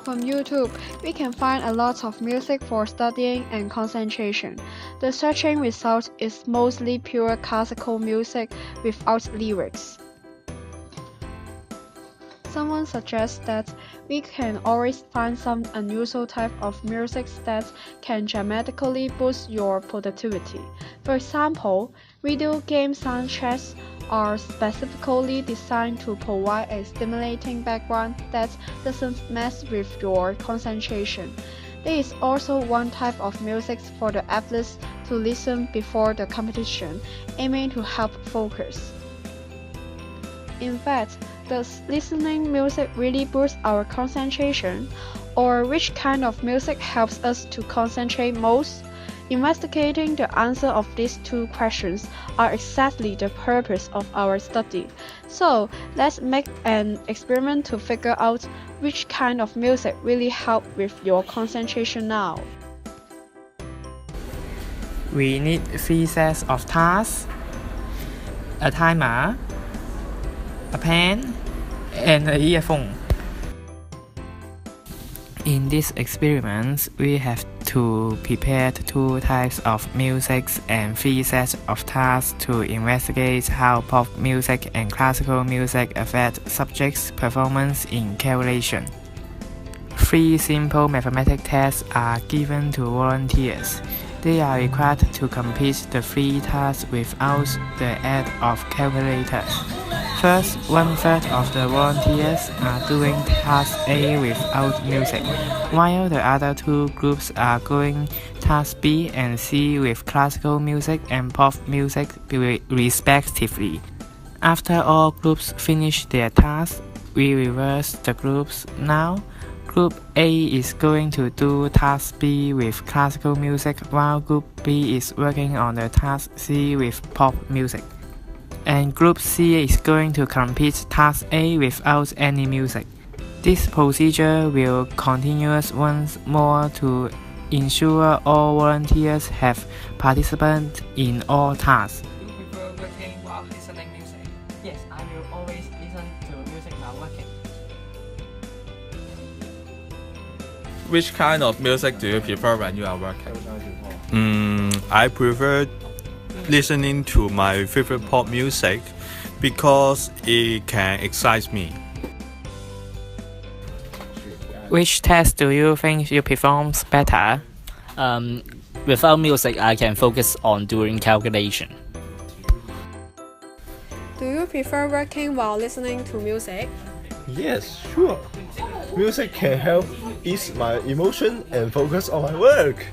On YouTube, we can find a lot of music for studying and concentration. The searching result is mostly pure classical music without lyrics. Someone suggests that we can always find some unusual type of music that can dramatically boost your productivity. For example, video game soundtracks are specifically designed to provide a stimulating background that doesn't mess with your concentration. There is also one type of music for the athletes to listen before the competition, aiming to help focus. In fact, does listening music really boost our concentration? Or which kind of music helps us to concentrate most? Investigating the answer of these two questions are exactly the purpose of our study. So let's make an experiment to figure out which kind of music really help with your concentration now. We need 3 sets of tasks, a timer, a pen, and an earphone. In this experiment, we have to prepare 2 types of music and 3 sets of tasks to investigate how pop music and classical music affect subjects' performance in calculation. 3 simple mathematical tests are given to volunteers. They are required to complete the 3 tasks without the aid of calculators. First, 1/3 of the volunteers are doing task A without music, while the other 2 groups are doing task B and C with classical music and pop music respectively. After all groups finish their tasks, we reverse the groups. Now, Group A is going to do task B with classical music, while Group B is working on the task C with pop music. And Group C is going to complete task A without any music. This procedure will continue once more to ensure all volunteers have participated in all tasks. Do you prefer working while listening music? Yes, I will always listen to music while working. Which kind of music do you prefer when you are working? I prefer listening to my favorite pop music because it can excite me. Which test do you think you perform better? Without music, I can focus on doing calculation. Do you prefer working while listening to music? Yes, sure. Music can help ease my emotion and focus on my work.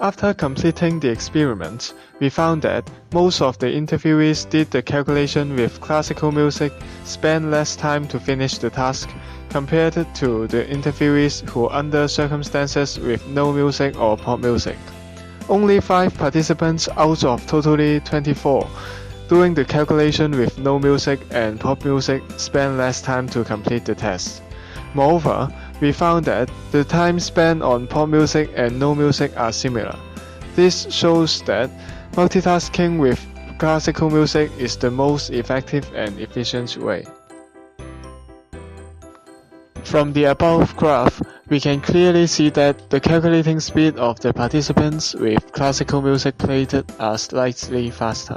After completing the experiment, we found that most of the interviewees did the calculation with classical music, spent less time to finish the task, compared to the interviewees who under circumstances with no music or pop music. Only 5 participants out of totally 24 doing the calculation with no music and pop music spent less time to complete the test. Moreover, we found that the time spent on pop music and no music are similar. This shows that multitasking with classical music is the most effective and efficient way. From the above graph, we can clearly see that the calculating speed of the participants with classical music played are slightly faster.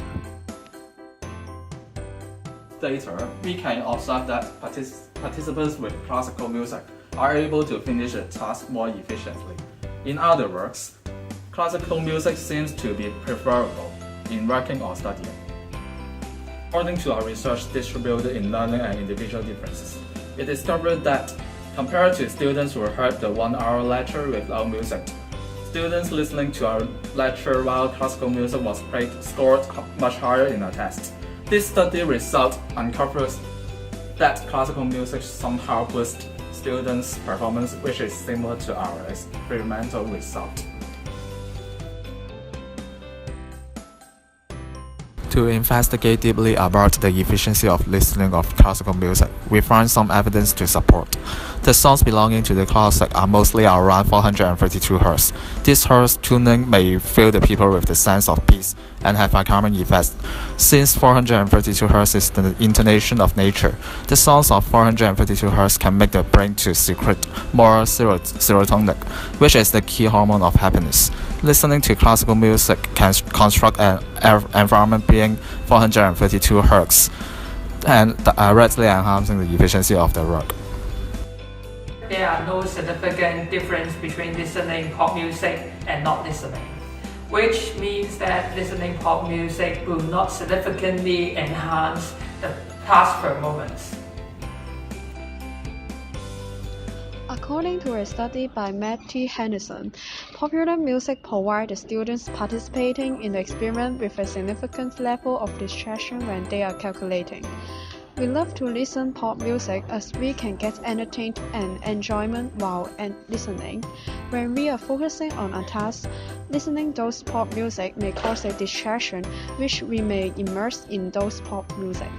Later, we can observe that participants with classical music are able to finish the task more efficiently. In other words, classical music seems to be preferable in working or studying. According to our research distributed in learning and individual differences, it discovered that compared to students who heard the 1-hour lecture without music, students listening to our lecture while classical music was played scored much higher in a test. This study result uncovers that classical music somehow boosts students' performance, which is similar to our experimental result. To investigate deeply about the efficiency of listening of classical music, we find some evidence to support. The songs belonging to the classic are mostly around 432 Hz. This Hz tuning may fill the people with the sense of peace and have a calming effect. Since 432 Hz is the intonation of nature, the sounds of 432 Hz can make the brain to secrete more serotonin, which is the key hormone of happiness. Listening to classical music can construct an environment being 432 Hz and directly enhancing the efficiency of the work. There are no significant difference between listening pop music and not listening, which means that listening pop music will not significantly enhance the task performance. According to a study by Matt T. Henderson, popular music provides the students participating in the experiment with a significant level of distraction when they are calculating. We love to listen pop music as we can get entertained and enjoyment while listening. When we are focusing on a task, listening those pop music may cause a distraction, which we may immerse in those pop music.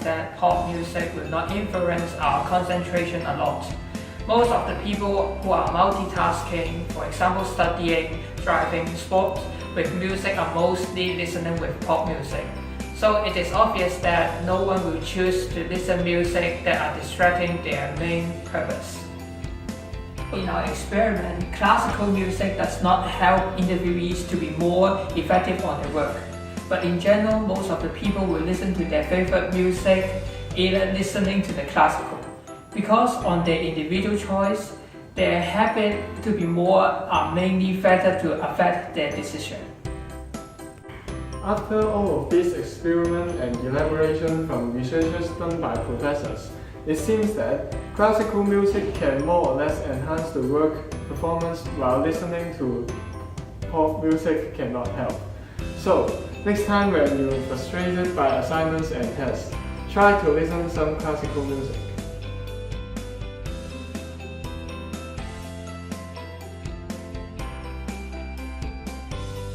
That pop music will not influence our concentration a lot. Most of the people who are multitasking, for example studying, driving, sports, with music are mostly listening with pop music. So it is obvious that no one will choose to listen music that are distracting their main purpose. In our experiment, classical music does not help interviewees to be more effective on their work. But in general, most of the people will listen to their favorite music, either listening to the classical. Because on their individual choice, their habit to be more are mainly factors to affect their decision. After all of this experiment and elaboration from researchers done by professors, it seems that classical music can more or less enhance the work performance while listening to pop music cannot help. So, next time when you're frustrated by assignments and tests, try to listen to some classical music.